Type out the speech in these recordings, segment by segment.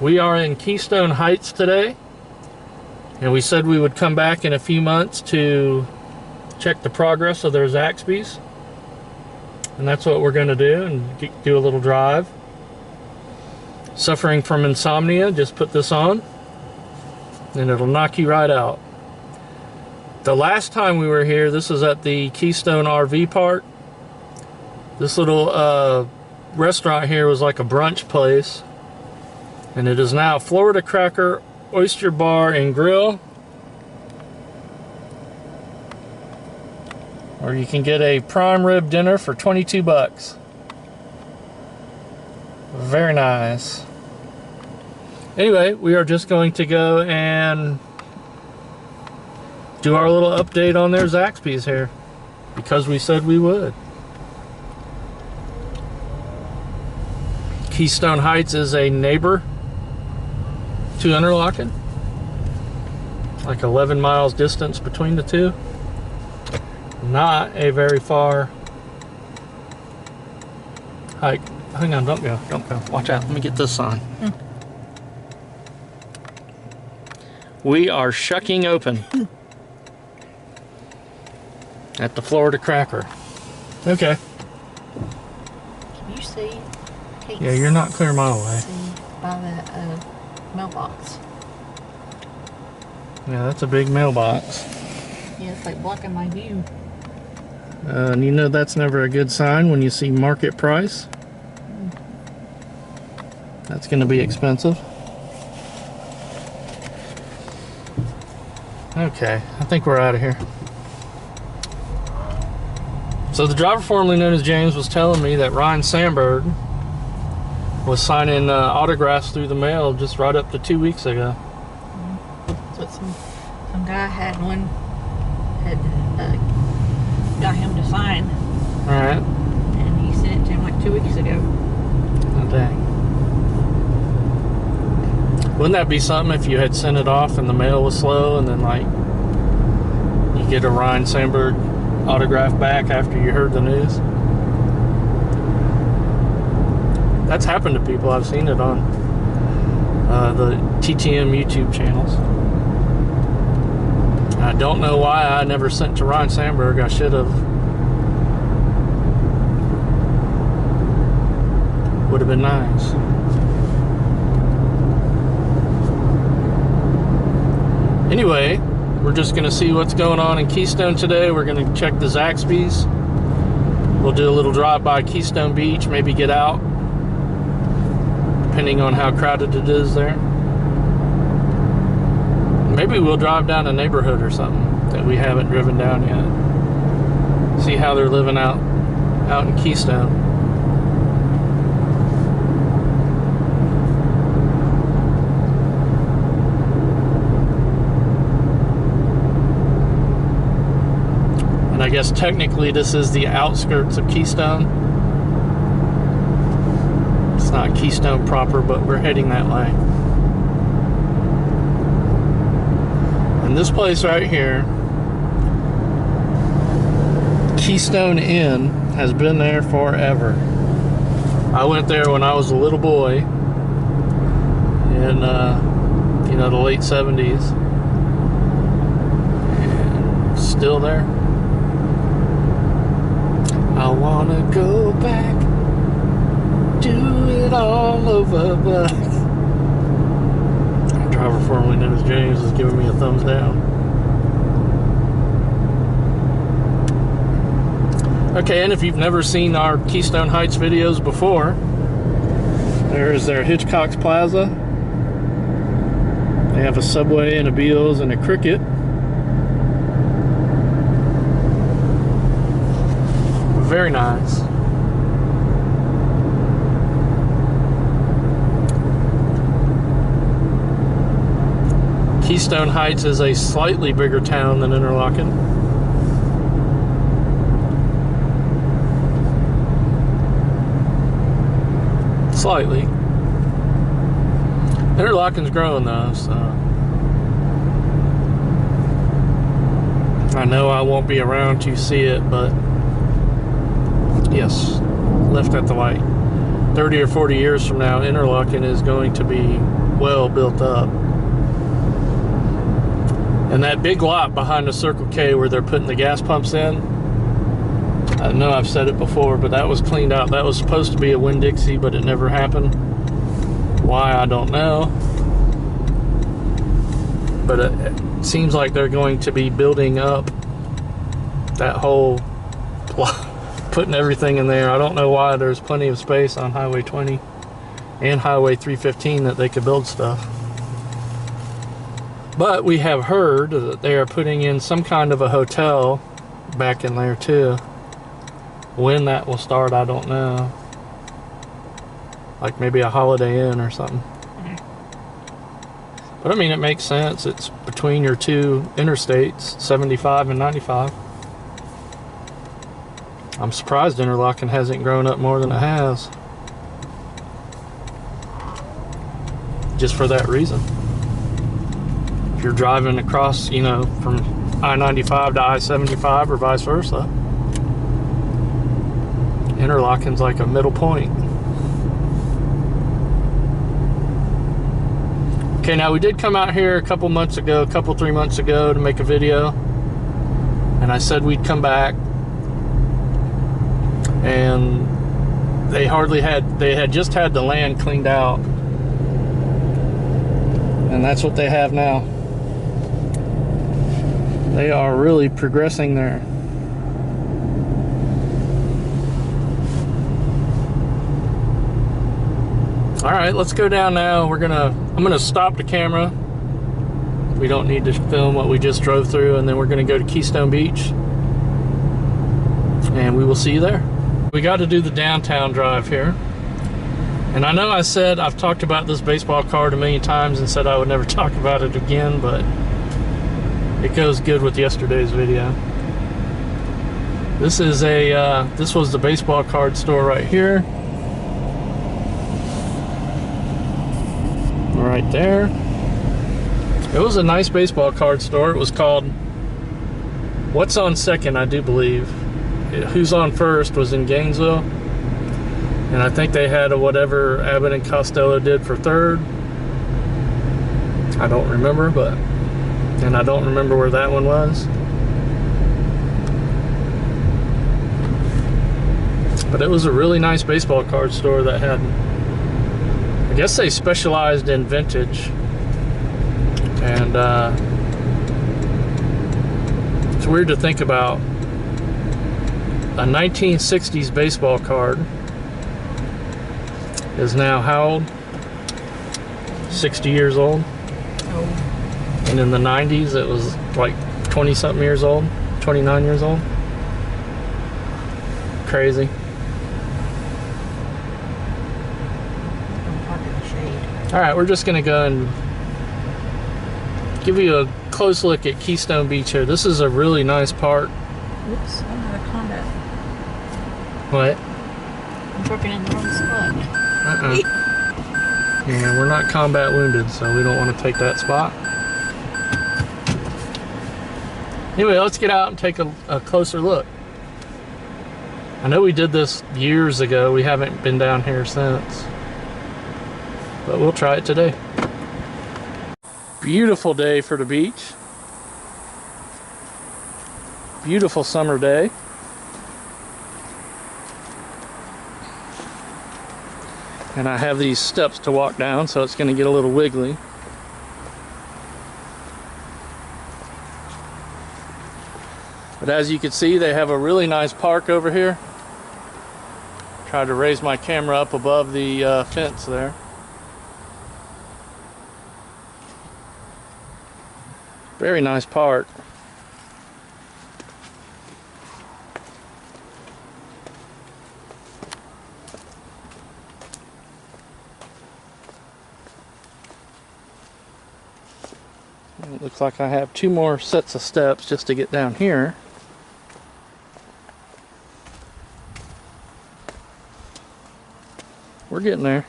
We are in Keystone Heights today, and we said we would come back in a few months to check the progress of their Zaxby's, and that's what we're going to do, and do a little drive. Suffering from insomnia, just put this on and it'll knock you right out. The last time we were here, this was at the Keystone RV Park. This little restaurant here was like a brunch place, and it is now Florida Cracker Oyster Bar and Grill, or you can get a prime rib dinner for 22 bucks. Very nice. Anyway, we are just going to go and do our little update on their Zaxby's here, because we said we would. Keystone Heights is a neighbor to Interlaken, like 11 miles distance between the two. Not a very far hike. Hang on, don't go, watch out, let me get this sign. We are shucking open at the Florida Cracker. Okay. Can you see? Yeah, you're not clear a mile away. See by that mailbox. Yeah, that's a big mailbox. Yeah, it's like blocking my view. And you know that's never a good sign when you see market price. That's going to be expensive. Okay, I think we're out of here. So the driver formerly known as James was telling me that Ryan Sandberg was signing autographs through the mail just right up to 2 weeks ago. So some guy had got him to sign. All right. And he sent it to him like 2 weeks ago. Oh, dang. Wouldn't that be something if you had sent it off and the mail was slow, and then like you get a Ryan Sandberg autograph back after you heard the news? That's happened to people. I've seen it on the TTM YouTube channels. I don't know why I never sent to Ryan Sandberg. I should have. Would have been nice. Anyway, we're just going to see what's going on in Keystone today. We're going to check the Zaxby's. We'll do a little drive by Keystone Beach, maybe get out, depending on how crowded it is there. Maybe we'll drive down a neighborhood or something that we haven't driven down yet. See how they're living out in Keystone. And I guess technically this is the outskirts of Keystone. It's not Keystone proper, but we're heading that way. And this place right here, Keystone Inn, has been there forever. I went there when I was a little boy in you know, the late 70s, and still there. I wanna go back, do it all over, but the driver formerly known as James is giving me a thumbs down. Okay, and if you've never seen our Keystone Heights videos before, there's their Hitchcock's Plaza. They have a Subway and a Beals and a Cricket. Very nice. Keystone Heights is a slightly bigger town than Interlaken. Slightly. Interlaken's growing though, so I know I won't be around to see it, but yes, left at the light. 30 or 40 years from now, Interlaken is going to be well built up. And that big lot behind the Circle K where they're putting the gas pumps in, I know I've said it before, but that was cleaned out. That was supposed to be a Winn-Dixie, but it never happened. Why, I don't know. But it seems like they're going to be building up that whole plot, putting everything in there. I don't know why. There's plenty of space on Highway 20 and Highway 315 that they could build stuff. But we have heard that they are putting in some kind of a hotel back in there too. When that will start, I don't know. Like maybe a Holiday Inn or something. But I mean, it makes sense. It's between your two interstates, 75 and 95. I'm surprised Interlochen hasn't grown up more than it has. Just for that reason. If you're driving across, you know, from I-95 to I-75 or vice versa, Interlochen's like a middle point. Okay, now we did come out here a couple 3 months ago to make a video, and I said we'd come back, and they had just had the land cleaned out, and that's what they have now. They are really progressing there. All right, let's go down now. I'm gonna stop the camera. We don't need to film what we just drove through, and then we're gonna go to Keystone Beach, and we will see you there. We got to do the downtown drive here. And I know I've talked about this baseball card a million times and said I would never talk about it again, but it goes good with yesterday's video. This is this was the baseball card store right here. Right there. It was a nice baseball card store. It was called What's on Second, I do believe. Who's on First was in Gainesville, and I think they had a whatever Abbott and Costello did for third. I don't remember, and I don't remember where that one was. But it was a really nice baseball card store that had, I guess they specialized in vintage, and it's weird to think about a 1960s baseball card is now how old? 60 years old. Oh. And in the 90s it was like 20 something years old, 29 years old. Crazy. Alright, we're just gonna go and give you a close look at Keystone Beach here. This is a really nice park. Oops, I'm out of combat. What? I'm parking in the wrong spot. Yeah, we're not combat wounded, so we don't want to take that spot. Anyway, let's get out and take a closer look. I know we did this years ago. We haven't been down here since, but we'll try it today. Beautiful day for the beach. Beautiful summer day. And I have these steps to walk down, so it's going to get a little wiggly. But as you can see, they have a really nice park over here. Tried to raise my camera up above the fence there. Very nice park. It looks like I have 2 more sets of steps just to get down here. We're getting there.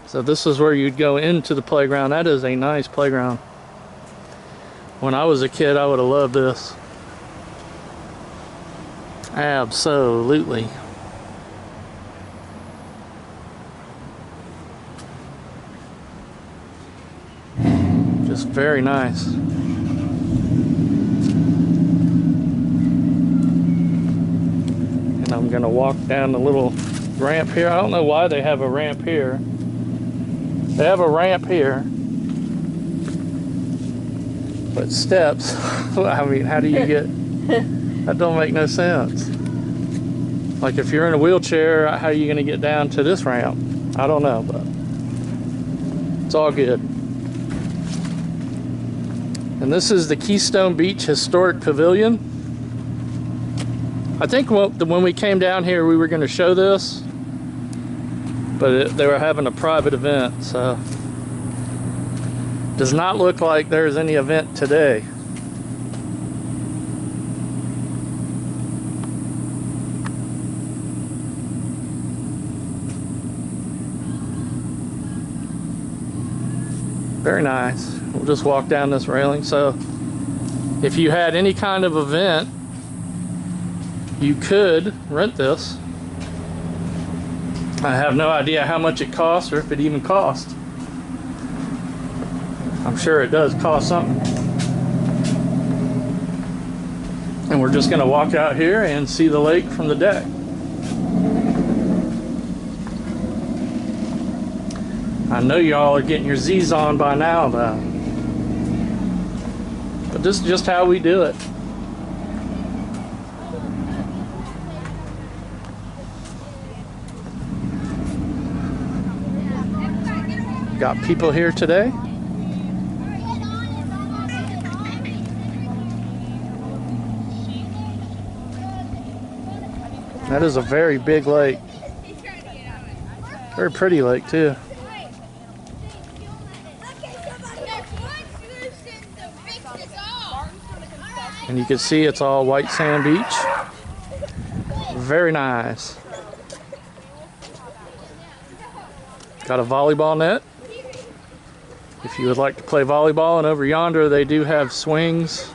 So this is where you'd go into the playground. That is a nice playground. When I was a kid, I would have loved this. Absolutely. Very nice. And I'm gonna walk down the little ramp here. I don't know why they have a ramp here. They have a ramp here, but steps. I mean, how do you get? That don't make no sense. Like if you're in a wheelchair, how are you gonna get down to this ramp? I don't know, but it's all good. And this is the Keystone Beach Historic Pavilion. I think when we came down here, we were going to show this, but they were having a private event, so does not look like there's any event today. Very nice. We'll just walk down this railing. So if you had any kind of event, you could rent this. I have no idea how much it costs or if it even costs. I'm sure it does cost something. And we're just gonna walk out here and see the lake from the deck. I know y'all are getting your Z's on by now, though. But this is just how we do it. Got people here today. That is a very big lake. Very pretty lake, too. And you can see it's all white sand beach. Very nice. Got a volleyball net. If you would like to play volleyball, and over yonder they do have swings.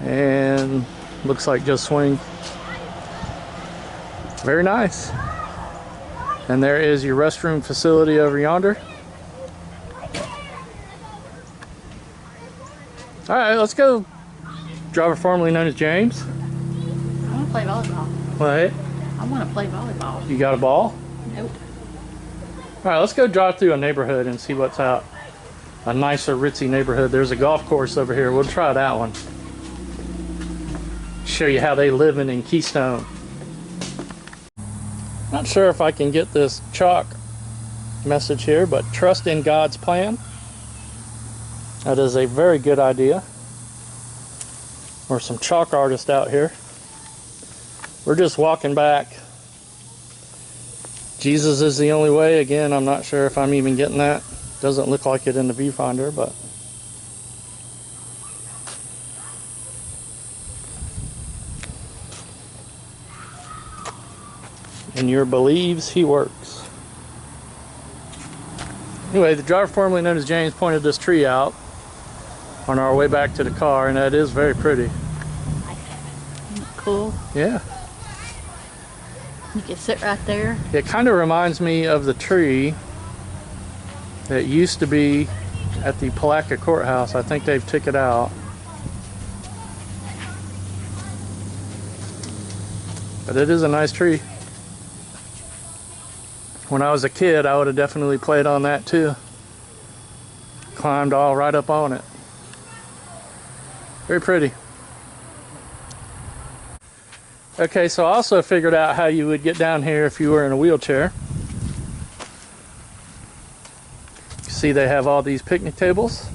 And looks like just swing. Very nice. And there is your restroom facility over yonder. All right, let's go. Driver formerly known as James. I want to play volleyball. What? I want to play volleyball. You got a ball? Nope. All right, let's go drive through a neighborhood and see what's out. A nicer, ritzy neighborhood. There's a golf course over here. We'll try that one. Show you how they living in Keystone. Not sure if I can get this chalk message here, but trust in God's plan. That is a very good idea. Or some chalk artists out here. We're just walking back. Jesus is the only way. Again, I'm not sure if I'm even getting that. Doesn't look like it in the viewfinder, but in your believes he works. Anyway, the driver formerly known as James pointed this tree out on our way back to the car, and that is very pretty. Cool. Yeah. You can sit right there. It kind of reminds me of the tree that used to be at the Palatka Courthouse. I think they've took it out. But it is a nice tree. When I was a kid, I would have definitely played on that too. Climbed all right up on it. Very pretty. Okay, so I also figured out how you would get down here if you were in a wheelchair. You see they have all these picnic tables,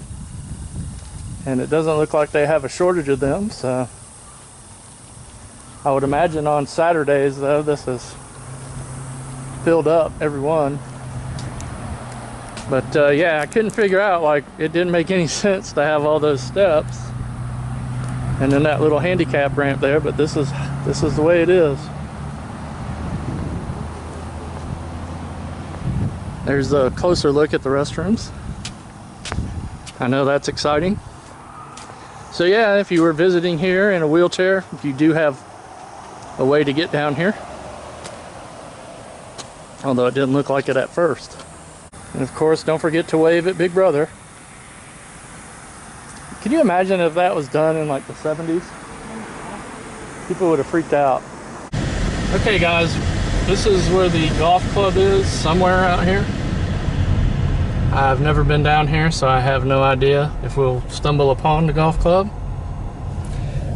and it doesn't look like they have a shortage of them, so I would imagine on Saturdays though this is filled up, every one. But yeah, I couldn't figure out, like, it didn't make any sense to have all those steps and then that little handicap ramp there, but this is the way it is. There's a closer look at the restrooms. I know that's exciting. So yeah, if you were visiting here in a wheelchair, you do have a way to get down here. Although it didn't look like it at first. And of course, don't forget to wave at Big Brother. Can you imagine if that was done in like the 70s? People would have freaked out. Okay guys, this is where the golf club is, somewhere out here. I've never been down here, so I have no idea if we'll stumble upon the golf club.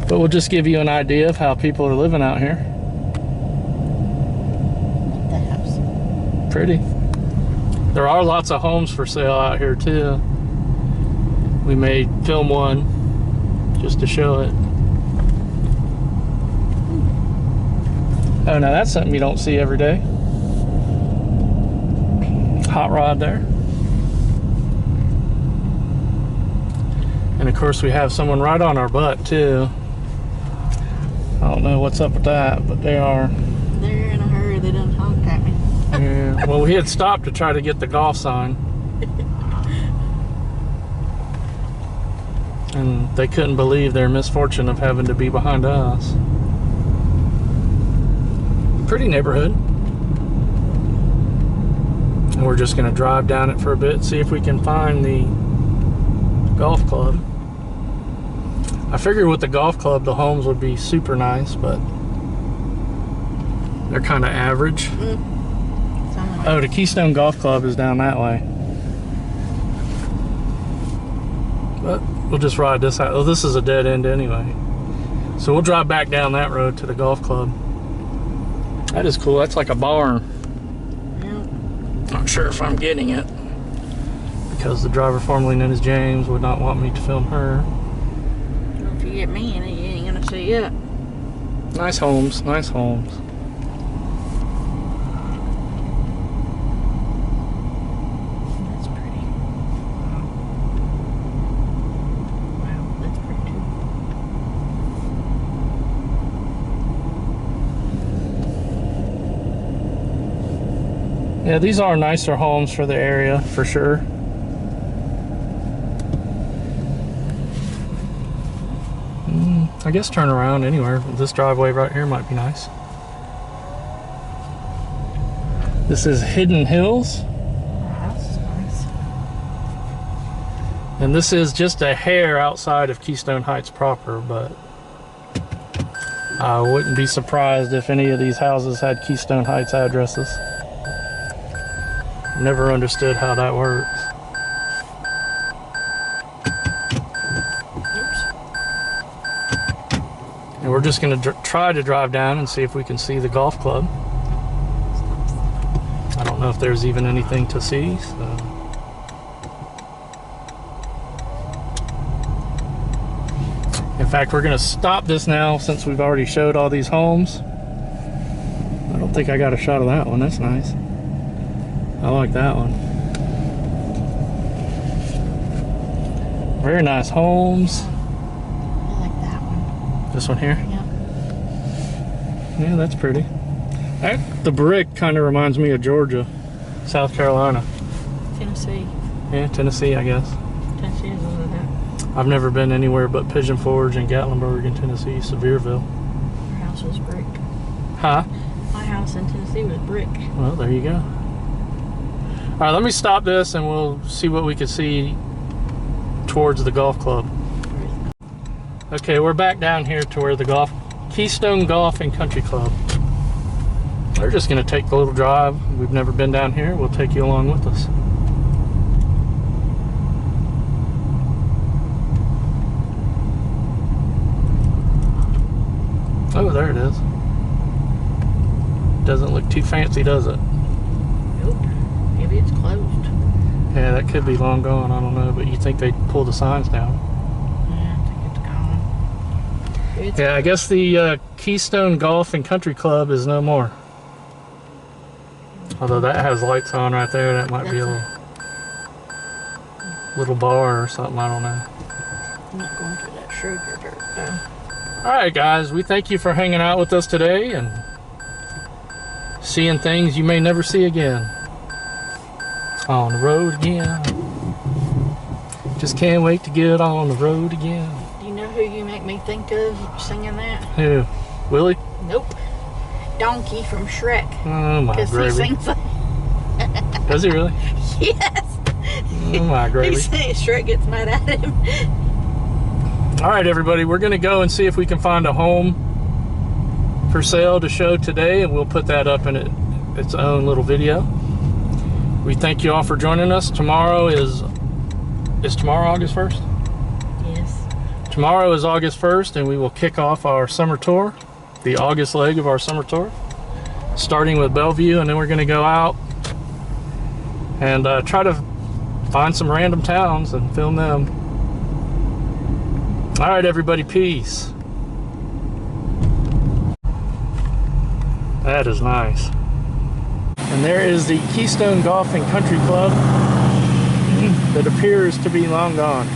But we'll just give you an idea of how people are living out here. The house. Pretty. There are lots of homes for sale out here too. We may film one just to show it. Oh, now that's something you don't see every day. Hot rod there. And of course we have someone right on our butt too. I don't know what's up with that, but they are. They're in a hurry. They done honked at me. Yeah. Well, we had stopped to try to get the golf sign. And they couldn't believe their misfortune of having to be behind us. Pretty neighborhood. And we're just gonna drive down it for a bit, see if we can find the golf club. I figured with the golf club the homes would be super nice, but they're kind of average. Oh, the Keystone Golf Club is down that way. But we'll just ride this out. Oh, this is a dead end anyway. So we'll drive back down that road to the golf club. That is cool. That's like a barn. Yeah. Not sure if I'm getting it, because the driver formerly known as James would not want me to film her. Well, if you get me in it, you ain't gonna see it. Nice homes, nice homes. That's pretty. Wow, that's pretty too. Yeah, these are nicer homes for the area, for sure. I guess turn around anywhere. This driveway right here might be nice. This is Hidden Hills. The house is nice. And this is just a hair outside of Keystone Heights proper, but I wouldn't be surprised if any of these houses had Keystone Heights addresses. Never understood how that works. And we're just going to try to drive down and see if we can see the golf club. I don't know if there's even anything to see. So. In fact, we're going to stop this now since we've already showed all these homes. I don't think I got a shot of that one. That's nice. I like that one. Very nice homes. I like that one. This one here? Yeah. Yeah, that's pretty. The brick kind of reminds me of Georgia, South Carolina. Tennessee. Yeah, Tennessee, I guess. Tennessee is over there. I've never been anywhere but Pigeon Forge and Gatlinburg in Tennessee, Sevierville. Our house was brick. Huh? My house in Tennessee was brick. Well, there you go. All right, let me stop this and we'll see what we can see towards the golf club. Okay, we're back down here to where the Keystone Golf and Country Club. We're just gonna take the little drive. We've never been down here. We'll take you along with us. Oh, there it is. Doesn't look too fancy, does it? Nope. Maybe it's closed. Yeah, that could be long gone. I don't know, but you think they'd pull the signs down? Yeah, I think it's gone. Yeah, I guess the Keystone Golf and Country Club is no more. Although that has lights on right there, that might be a little bar or something, I don't know. I'm not going through that sugar dirt though. Alright guys, we thank you for hanging out with us today and seeing things you may never see again. On the road again. Just can't wait to get on the road again. Do you know who you make me think of singing that? Who? Willie? Nope. Donkey from Shrek. Oh my Because he gravy. sings like... Does he really? Yes. Oh my He gravy. sings, Shrek gets mad at him. All right, everybody, we're going to go and see if we can find a home for sale to show today, and we'll put that up in its own little video. We thank you all for joining us. Tomorrow is tomorrow August 1st? Yes. Tomorrow is August 1st, and we will kick off our summer tour, the August leg of our summer tour, starting with Bellevue, and then we're going to go out and try to find some random towns and film them. All right, everybody, peace. That is nice. And there is the Keystone Golf and Country Club that appears to be long gone.